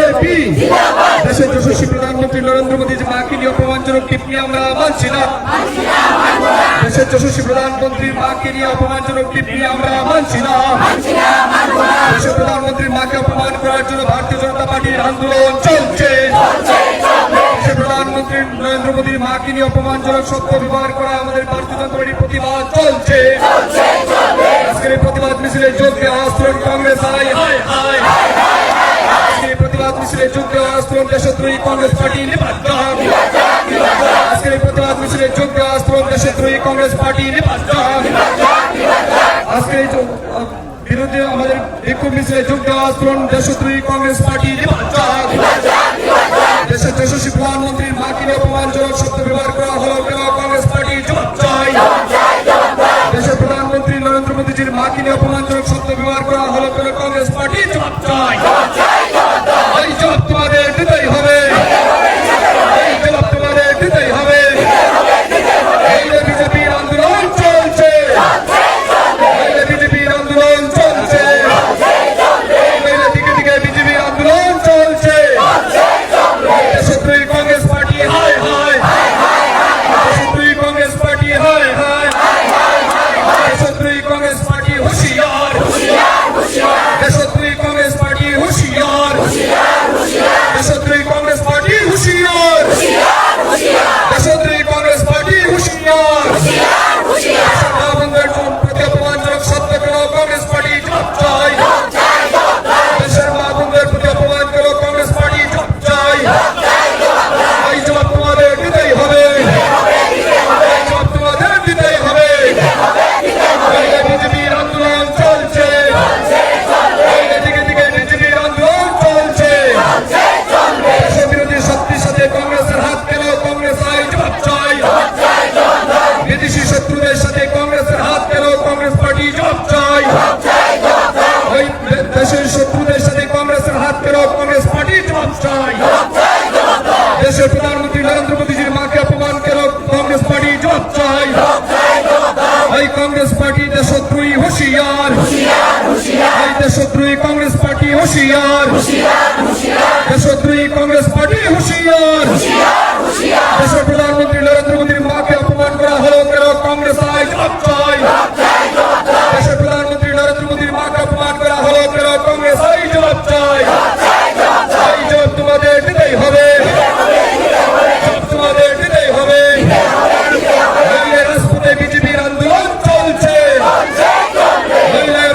BJP দেশের যশস্বী প্রধানমন্ত্রী নরেন্দ্র মোদী যে মাকে নিয়ে অপমানজনক টিপ্পনি আমরা মানছি না। দেশের যশস্বী প্রধানমন্ত্রী মাকে নিয়ে অপমানজনক টিপ্পনি আমরা মানছি না। দেশের প্রধানমন্ত্রীর মাকে অপমান করার জন্য ভারতীয় জনতা পার্টির আন্দোলন চলছে। দেশের প্রধানমন্ত্রী নরেন্দ্র মোদীর মাকে নিয়ে অপমানজনক শব্দ ব্যবহার করা আমাদের ভারতীয় জনতা পার্টির প্রতিবাদ চলছে। আজকের এই প্রতিবাদ মিছিলে যোগ দেওয়া আস্তরণ কংগ্রেস হাই হাই হাই। আজকের এই প্রতিবাদ মিছিলে যোগ দেওয়া আস্তরণ দেশদ্রোহী কংগ্রেস পার্টি নিপাত। আজকের এই প্রতিবাদ মিছিলে যোগ দেওয়া আস্তরণ দেশদ্রোহী কংগ্রেস পার্টি নিপাত। আজকের এই বিরুদ্ধে আমাদের বিক্ষোভ মিছিলে যোগ দেওয়া আস্তরণ দেশদ্রোহী কংগ্রেস পার্টি নিপাত। দেশের যশস্বী প্রধানমন্ত্রীর মাকে নিয়ে অপমানজনক শব্দ ব্যবহার করা হলো কেন কংগ্রেস পার্টি জবাব চাই। দেশের প্রধানমন্ত্রী নরেন্দ্র মোদীজির মাকে নিয়ে অপমানজনক শব্দ ব্যবহার করা হলো কেন কংগ্রেস পার্টি জবাব চাই। এই জবাব তোমাদের দিতেই হবে। এই জবাব তোমাদের দিতেই হবে। এই বিজেপির আন্দোলন চলছে। এই বিজেপির আন্দোলন চলছে। দিকে দিকে বিজেপির আন্দোলন চলছে। দেশদ্রোহী কংগ্রেস পার্টি হাই হাই। দেশদ্রোহী কংগ্রেস পার্টি হাই হাই। দেশদ্রোহী কংগ্রেস পার্টি হুঁশিয়ার। দেশদ্রোহী কংগ্রেস পার্টি হুঁশিয়ার। দেশদ্রোহী কংগ্রেস পার্টি হুঁশিয়ার। দেশদ্রোহী কংগ্রেস পার্টি হুঁশিয়ার। প্রতি অপমানজনক শব্দ কেন কংগ্রেস পার্টি জবাব চাই। দেশের মা বোনদের প্রতি অপমান কেন কংগ্রেস পার্টি জবাব চাই। এই জবাব তোমাদের দিতেই হবে। এই জবাব তোমাদের দিতেই হবে। বিজেপির আন্দোলন চলছে। দিকে দিকে বিজেপির আন্দোলন চলছে। দেশের বিরোধী শক্তির সাথে কংগ্রেসের হাত কেন কংগ্রেস আই জবাব চাই। বিদেশি শত্রুদের সাথে কংগ্রেসের হাত কেন কংগ্রেস পার্টি জবাব চাই। ওই দেশের শত্রুদের সাথে কংগ্রেসের হাত কেন কংগ্রেস পার্টি জবাব চাই। দেশের প্রধানমন্ত্রী নরেন্দ্র মোদীজির মাকে অপমান কেন কংগ্রেস পার্টি জবাব চাই। এই কংগ্রেস পার্টি দেশদ্রোহী হুঁশিয়ার। এই দেশদ্রোহী কংগ্রেস পার্টি হুঁশিয়ার। দেশদ্রোহী কংগ্রেস পার্টি হুঁশিয়ার। দেশের প্রধানমন্ত্রী নরেন্দ্র মোদীর মাকে অপমান করা হলো কেন কংগ্রেস আই জবাব চাই। দেশের প্রধানমন্ত্রী নরেন্দ্র মোদীর মাকে অপমান করা হলো কেন কংগ্রেস আই জবাব চাই। এই জবাব তোমাদের দিতেই হবে। জবাব তোমাদের দিতেই হবে। রাজপথে বিজেপির আন্দোলন চলছে।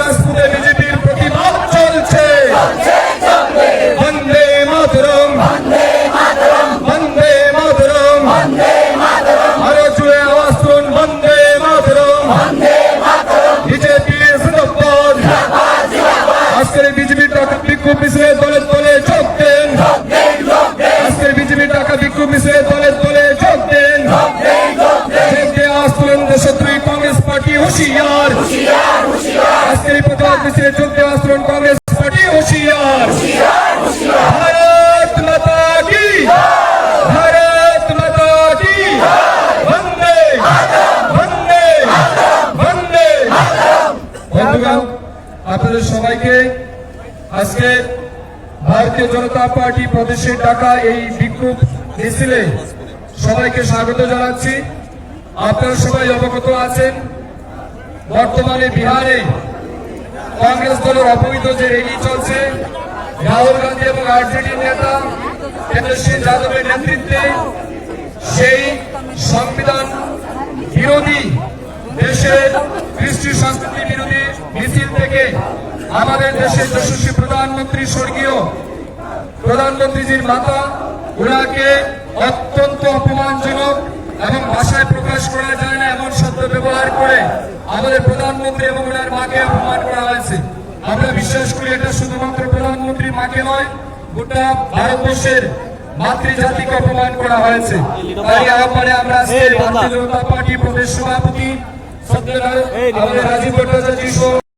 রাজপথে বিজেপির প্রতিবাদ চলছে। বন্দে মাতরম। বন্দে মাতরম। আরো জুড়ে আওয়াজ তুলুন বন্দে মাতরম। বিজেপি জিন্দাবাদ। আজকের বিজেপির টাকা বিক্ষোভ মিছিলে দলে দলে যোগ দেন। আজকের বিজেপির টাকা বিক্ষোভ মিছিলে দলে দলে যোগ দেন। আওয়াজ তুলুন দেশদ্রোহী কংগ্রেস পার্টি হুঁশিয়ার। আজকের এই প্রতিবাদ মিছিলে যোগ দেওয়া আওয়াজ তুলুন কংগ্রেস পার্টি হুঁশিয়ার। ভারত মাতা কি। ভারত মাতা কি। বন্দে বন্দে বন্দে। বন্ধুগণ, আপনাদের সবাইকে আজকে ভারতীয় জনতা পার্টি প্রদেশের ডাকা এই বিক্ষোভ মিছিলে সবাইকে স্বাগত জানাচ্ছি। আপনারা সবাই অবগত আছেন, বর্তমানে বিহারে কংগ্রেস দলের অবৈধ যে র্যালি চলছে, রাহুল গান্ধী এবং আরজেডি নেতা তেজস্বী যাদবের নেতৃত্বে সেই সংবিধান বিরোধী, দেশের কৃষ্টি সংস্কৃতি বিরোধী মিছিল থেকে আমাদের দেশের যশস্বী প্রধানমন্ত্রী স্বর্গীয় প্রধানমন্ত্রীজির মাতা, ওনাকে অত্যন্ত অপমানজনক এবং ভাষায় প্রকাশ করা যায় না এমন শব্দ ব্যবহার করে আমাদের প্রধানমন্ত্রী এবং ওনার মাকে অপমান করা হয়েছে। আমরা বিশ্বাস করি এটা শুধুমাত্র প্রধানমন্ত্রীর মাকে নয়, গোটা ভারতবর্ষের মাতৃজাতিকে অপমান করা হয়েছে। তাই আহ্বানে আমরা আজকে ভারতীয় জনতা পার্টি প্রদেশ সভাপতি আমাদের রাজীব ভট্টাচার্য